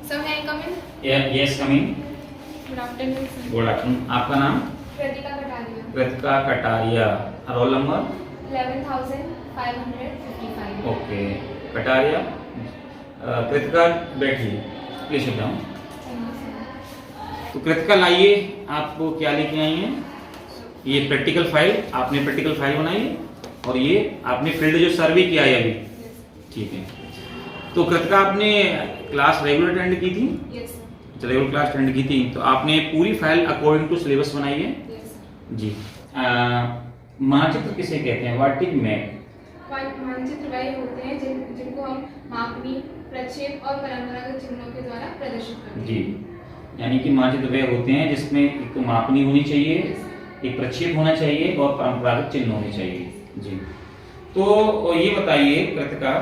So may I come in? Yes coming. Good afternoon, sir. Good afternoon. आपका नाम? Kritika Kataria. Kritika Kataria. Roll number? 11,555. Okay Kataria. Kritika बैठिए, please sit down. Thank you, sir. तो कृतिका लाइए, आपको क्या लेके आई हैं? ये प्रैक्टिकल फाइल, आपने प्रैक्टिकल फाइल बनाई और ये आपने फील्ड जो सर्वे किया है अभी, Yes. ठीक है। तो कृतिका आपने क्लास रेगुलर अटेंड की थी? Yes, sir. Regular class attend की थी, तो आपने पूरी फाइल अकॉर्डिंग टू सिलेबस बनाई है? Yes, sir. जी। मानचित्र किसे कहते हैं? What is map? मानचित्र वह होते हैं जिनको हम मापनी, प्रक्षेप और परंपरागत चिन्हों के द्वारा प्रदर्शित करते हैं। जी, यानी कि मानचित्र वह होते हैं जिसमें एक मापनी होनी चाहिए, एक प्रक्षेप होना चाहिए और परंपरागत चिन्ह होने चाहिए। जी, तो ये बताइए कृतिका,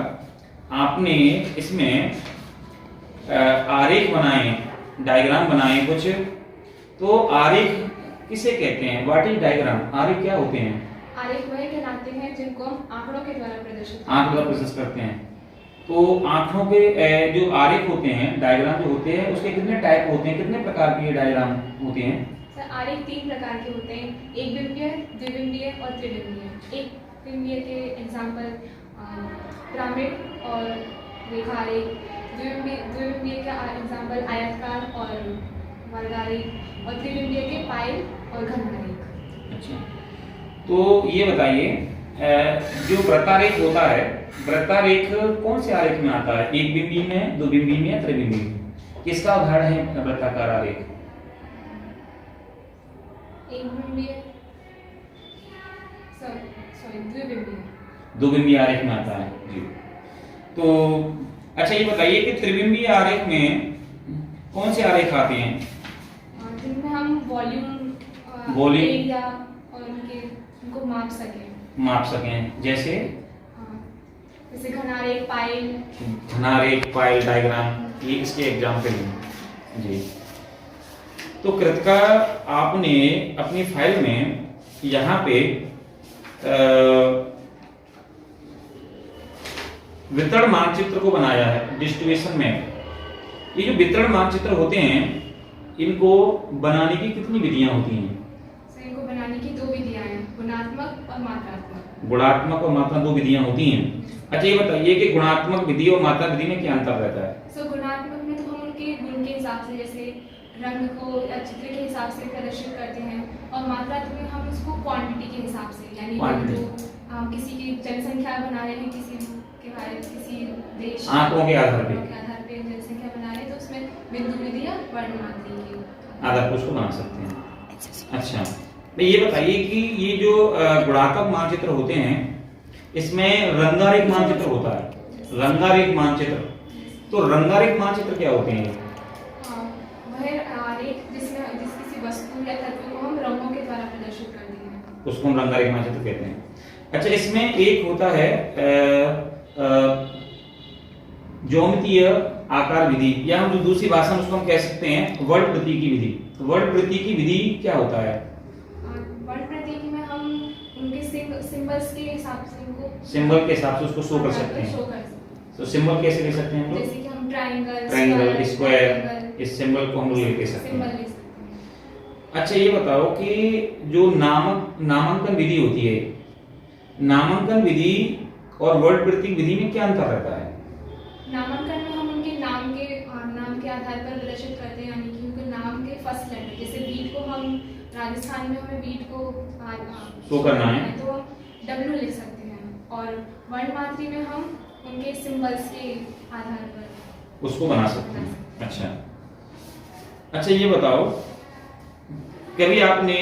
आपने इसमें आरेख बनाए, डायग्राम बनाए कुछ, तो आरेख किसे कहते हैं? What is diagram? आरेख क्या होते हैं? आरेख वह कहलाते हैं जिनको हम आंकड़ों के द्वारा प्रदर्शित आंख द्वारा प्रोसेस करते हैं। तो आंखों के जो आरेख होते हैं, डायग्राम जो होते हैं, उसके कितने टाइप होते हैं, कितने प्रकार के डायग्राम होते हैं? सर, आरेख 3 प्रकार के होते हैं, एक बिंबीय, द्विबिंबीय और त्रिबिंबीय। एक बिंबीय के एग्जाम्पल पिरामिड और रेखा आरेख, द्विबिंबीय का एग्जाम्पल आयतकार और वर्गारेख, और त्रिबिंबीय के पाइल और घनारेख। अच्छा, तो ये बताइए जो वृत्तारेख होता है, वृत्तारेख कौन से आरेख में आता है? एक बिंबी में, दो बिंबी में या त्रिबिंबी में? किसका उदाहरण है वृत्ताकार आरेख? एक बिंबीय, सॉरी द्विबिंबीय। दो बिंबी आरेख में आता है। जी, तो अच्छा ये बताइए कि त्रिबिंबीय आरेख में कौन से आरेख आते हैं? जिनमें हम वॉल्यूम, एरिया और उनको माप सकें। जैसे जैसे घनारेख, पाइल। घनारेख, पाइल डायग्राम, ये इसके एग्जाम्पल हैं। जी, तो कृतिका आपने अपनी फाइल में यहाँ पे वितरण मानचित्र को बनाया है, डिस्ट्रीब्यूशन मैप। ये जो वितरण मानचित्र होते हैं, इनको बनाने की कितनी विधियां होती हैं? इनको बनाने की 2 विधियां हैं, गुणात्मक और मात्रात्मक। गुणात्मक और मात्रात्मक 2 विधियां होती हैं। अच्छा ये बताइए कि गुणात्मक विधि और मात्रात्मक विधि में क्या अंतर रहता है? गुणात्मक में तो हम उनके गुण के हिसाब से, जैसे रंग को या चित्र के हिसाब से प्रदर्शित करते हैं, और मात्रात्मक में हम इसको क्वांटिटी के हिसाब से, यानी जो हम किसी की जनसंख्या बना रहे हैं, किसी के बारे में, किसी देश आंकड़ों के आधार पे जनसंख्या बना रहे हैं, तो उसमें बिंदु विधि या वर्णमात्री के आधार पर उसको बना सकते हैं। अच्छा, तो ये बताइए कि ये जो गुणात्मक मानचित्र होते हैं, इसमें रंगारेख मानचित्र होता है। रंगारेख मानचित्र, तो रंगारेख मानचित्र क्या होते हैं? वह आरेख जिसमें किसी वस्तु या तत्व को हम रंगों के द्वारा प्रदर्शित करते हैं, उसको हम रंगारेख मानचित्र कहते हैं। अच्छा, इसमें एक होता है ज्यामितीय आकार विधि, या हम जो दूसरी भाषा में उसको हम कह सकते हैं वर्ड प्रतीकी विधि। वर्ड प्रतीकी विधि क्या होता है? वर्ड प्रतीकी में हम उनके सिंबल्स के हिसाब से, उनको सिंबल के हिसाब से उसको शो कर सकते हैं। तो सिंबल कैसे ले सकते हैं हम लोग? जैसे कि हम ट्रायंगल, स्क्वायर, इस सिंबल को हम लोग ले सकते हैं। अच्छा ये बताओ कि जो नामांकन विधि होती है, नामांकन विधि और वर्ड प्रतीक विधि में क्या अंतर रहता है? नामांकन में हम उनके नाम के आधार पर प्रदर्शित करते हैं, यानी कि उनके नाम के फर्स्ट लेटर, जैसे बीट को हम राजस्थान में हमें बीट को शो करना है तो W लिख सकते हैं, और वर्णमात्री में हम उनके सिंबल्स के आधार पर उसको बना सकते हैं। अच्छा ये बताओ, कभी आपने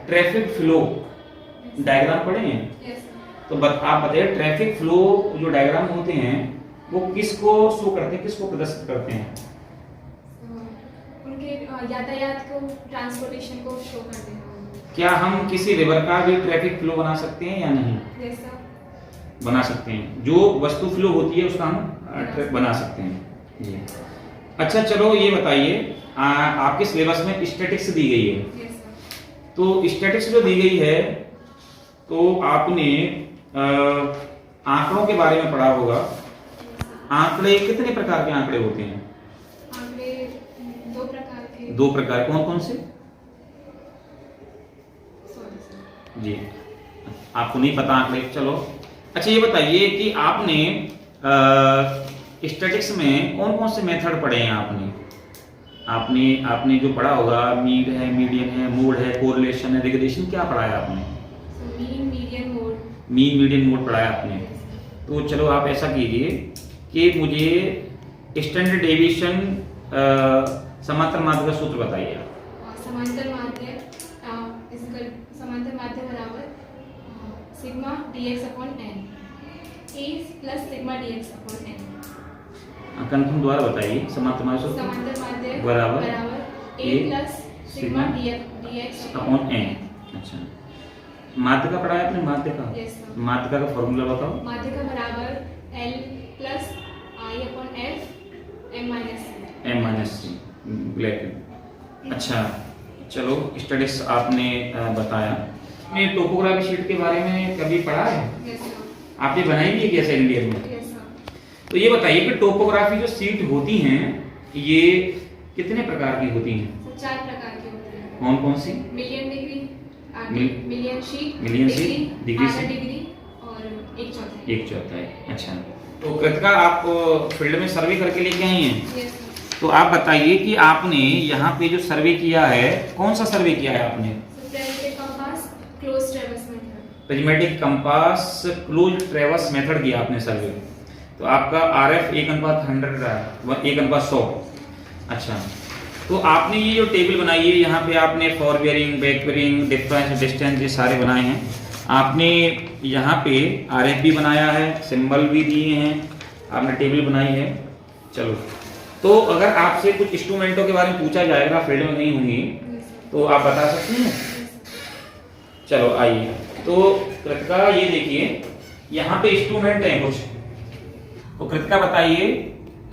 ट्रैफिक फ्लो डायग्राम पढ़े हैं? तो आप बताइए ट्रैफिक फ्लो जो डायग्राम होते हैं वो किसको शो करते हैं, किसको प्रदर्शित करते हैं? उनके यातायात को, ट्रांसपोर्टेशन को शो करते हैं। क्या हम किसी रिवर का भी ट्रैफिक फ्लो बना सकते हैं या नहीं? जैसा बना सकते हैं, जो वस्तु फ्लो होती है उसका हम बना सकते हैं। जी, अच्छा चलो ये बताइए, आपके सिलेबस में स्टैटिक्स दी गई है, तो स्टैटिक्स जो दी गई है, तो आपने आंकड़ों के बारे में पढ़ा होगा, आंकड़े कितने प्रकार के आंकड़े होते हैं? आंकड़े दो प्रकार के। दो प्रकार, कौन कौन से? Sorry sir. जी, आपको नहीं पता आंकड़े, चलो। अच्छा ये बताइए कि आपने स्टैटिक्स में कौन कौन से मेथड पढ़े हैं आपने? आपने जो पढ़ा होगा, मीन है, मीडियन है, मोड है, कोरिलेशन है, रिग्रेशन, क्या पढ़ा है आपने? Mean, median, mode. Mean, median, mode पढ़ा है आपने। तो चलो आप ऐसा कीजिए कि मुझे स्टैंडर्ड डेविएशन समांतर माध्य का सूत्र बताइए आप। समांतर माध्य बराबर sigma dx upon n, a plus sigma dx upon n। Confirm दोबारा बताइए। समांतर माध्य सूत्र समांतर माध्य बराबर a plus sigma dx upon n। अच्छा, माध्यिका पढ़ा है आपने? माध्यिका, यस सर। माध्यिका का फॉर्मूला बताओ। माध्यिका बराबर l plus i upon f m minus c। Black. अच्छा चलो, स्टैटिक्स आपने बताया। आपने टोपोग्राफी शीट के बारे में कभी पढ़ा है? Yes sir. आपने बनाई भी है क्या सेकंड ईयर में? Yes sir. तो ये बताइए कि टोपोग्राफी जो शीट होती हैं ये कितने प्रकार की होती हैं? सर 4 प्रकार के होते हैं। कौन कौन सी? मिलियन डिग्री, मिलियन शीट, डिग्री आधा शीट डिग्री और एक चौथाई। एक चौथाई। अच्छा, तो कृतिका आप फील्ड में सर्वे करके लेके आई हैं, यस सर। तो आप बताइए कि आपने यहाँ पे जो सर्वे किया है, कौन सा सर्वे किया है आपने? Prismatic compass close ट्रेवर्स method. Prismatic compass close ट्रेवर्स method किया आपने सर्वे। तो आपका RF 1:100 रहा, 1:100। अच्छा, तो आपने ये जो टेबल बनाई है, यहाँ पे आपने for bearing, back bearing, difference, distance, ये सारे बनाए हैं आपने। यहाँ पे RF भी बनाया है, सिंबल भी दिए हैं, आपने टेबल बनाई है। चलो, तो अगर आपसे कुछ इंस्ट्रूमेंटों के बारे में पूछा जाएगा, फील्ड में नहीं होंगी, तो आप बता सकती हैं? चलो आइए, तो कृतिका ये देखिए, यहाँ पे इंस्ट्रूमेंट है कुछ, तो कृतिका बताइए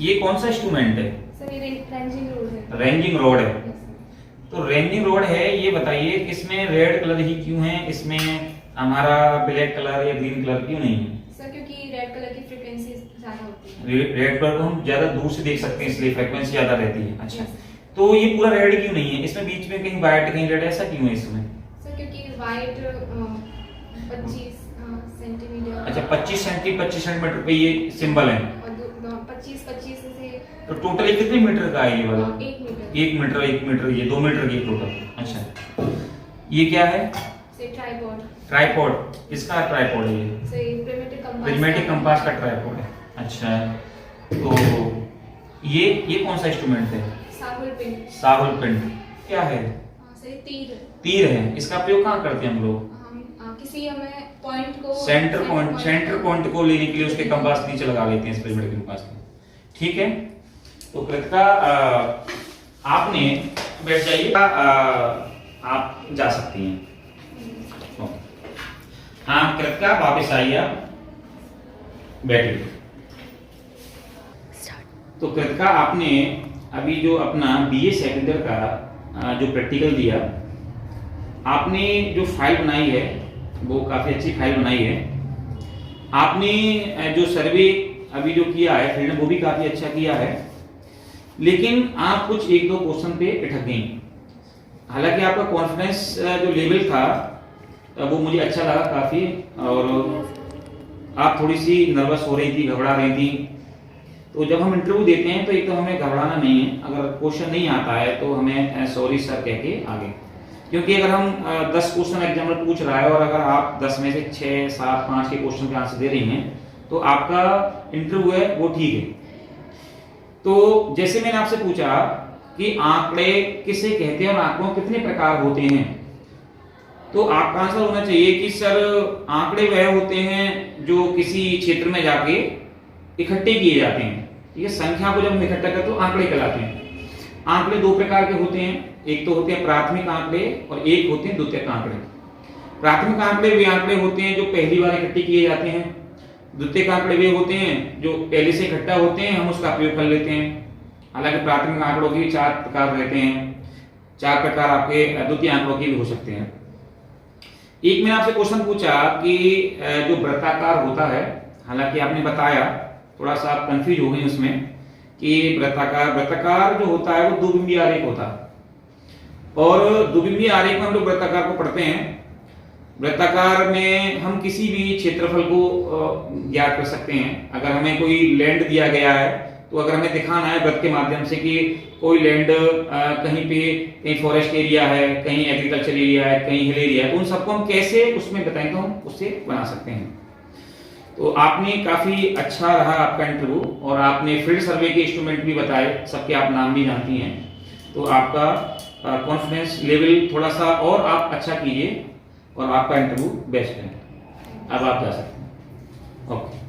ये कौन सा इंस्ट्रूमेंट है? सर ये रेंजिंग रोड है। रेंजिंग रोड है। Yes sir. तो रेंजिंग रोड है, ये बताइए इसमें रेड कलर ही क्यों है, इसमें हमारा ब्लैक कलर या ग्रीन कलर क्यों नहीं है? सर क्योंकि रेड कलर की फ्रीक्वेंसी ज्यादा होती है। रेड कलर को हम ज्यादा दूर से देख सकते हैं, इसलिए फ्रीक्वेंसी ज्यादा रहती है। अच्छा, Yes. तो ये पूरा रेड क्यों नहीं है? इसमें बीच में कहीं व्हाइट कहीं रेड, ऐसा क्यों है इसमें? सर क्योंकि वाइट 25 सेंटीमीटर। अच्छा, 25 सेंटीमीटर पे ये सिंबल है, और 25 से तो टोटल कितने मीटर का है ये वाला? 1 मीटर। 1 मीटर, ये 2 मीटर की टोटल। अच्छा, ये क्या है? से ट्राइपॉड। ट्राइपॉड, किसका ट्राइपॉड है ये? से प्रिज्मेटिक कंपास का ट्राइपॉड है। अच्छा, तो ये कौन सा इंस्ट्रूमेंट है? साहुल पिन। साहुल पिंड क्या है? से तीर। तीर है। इसका प्रयोग कहाँ करते हैं हम लोग? हम किसी हमें पॉइंट को सेंटर पॉइंट को लेने के लिए उसके कंपास नीचे लगा लेते हैं, इस प्रिज्मेटिक कंपास में। ठीक है, तो कृतिका आपने बैठ जाइए, आप जा सकती हैं। हाँ कृतिका, वापस आइए, आप बैठिए। तो कृतिका, आपने अभी जो अपना BA सेकेंड ईयर का जो प्रैक्टिकल दिया, आपने जो फाइल बनाई है वो काफ़ी अच्छी फाइल बनाई है। आपने जो सर्वे अभी जो किया है फील्ड में, वो भी काफ़ी अच्छा किया है, लेकिन आप कुछ 1-2 क्वेश्चन पे अटक गई। हालांकि आपका कॉन्फिडेंस जो लेवल था वो मुझे अच्छा लगा काफ़ी, और आप थोड़ी सी नर्वस हो रही थी, घबरा रही थी। तो जब हम इंटरव्यू देते हैं तो एक तो हमें घबराना नहीं है, अगर क्वेश्चन नहीं आता है तो हमें सॉरी सर कह के आगे, क्योंकि अगर हम 10 क्वेश्चन एग्जामिनर पूछ रहा है और अगर आप 10 में से 6, 7, 5 के क्वेश्चन के आंसर दे रही हैं तो आपका इंटरव्यू है वो ठीक है। तो जैसे मैंने आपसे पूछा कि आंकड़े किसे कहते हैं और आंकड़ों कितने प्रकार होते हैं, तो आपका आंसर होना चाहिए कि सर आंकड़े वह होते हैं जो किसी क्षेत्र में जाके इकट्ठे किए जाते हैं। ठीक है, संख्या को जब हम इकट्ठा करते तो आंकड़े कहलाते हैं। आंकड़े 2 प्रकार के होते हैं, एक तो होते हैं प्राथमिक आंकड़े और एक होते हैं द्वितीयक आंकड़े। प्राथमिक आंकड़े वे आंकड़े होते हैं जो पहली बार इकट्ठे किए जाते हैं। द्वितीयक आंकड़े वे होते हैं जो पहले से इकट्ठा होते हैं, हम उसका प्रयोग कर लेते हैं। हालांकि प्राथमिक आंकड़ों के 4 प्रकार रहते हैं, 4 प्रकार आपके द्वितीय आंकड़ों के भी हो सकते हैं। एक मैंने आपसे क्वेश्चन पूछा कि जो वृत्ताकार होता है, हालांकि आपने बताया थोड़ा सा आप कंफ्यूज हो गए उसमें कि वृत्ताकार जो होता है वो द्विबिंबीय आरेख होता है और द्विबिंबीय आरेख में हम लोग वृत्ताकार को पढ़ते हैं। वृत्ताकार में हम किसी भी क्षेत्रफल को ज्ञात कर सकते हैं। अगर हमें कोई लैंड दिया गया है तो अगर हमें दिखाना है वृत्त के माध्यम से कि कोई लैंड कहीं पे कहीं फॉरेस्ट एरिया है, कहीं एग्रीकल्चर एरिया है, कहीं हिल एरिया है, उन सबको हम कैसे उसमें बताएं तो हम उससे बना सकते हैं। तो आपने काफी अच्छा रहा आपका इंटरव्यू और आपने फील्ड सर्वे के इंस्ट्रूमेंट भी बताए, सबके आप नाम भी जानती हैं, तो आपका कॉन्फिडेंस लेवल थोड़ा सा और आप अच्छा कीजिए और आपका इंटरव्यू बेस्ट है। अब आप जा सकते हैं। ओके।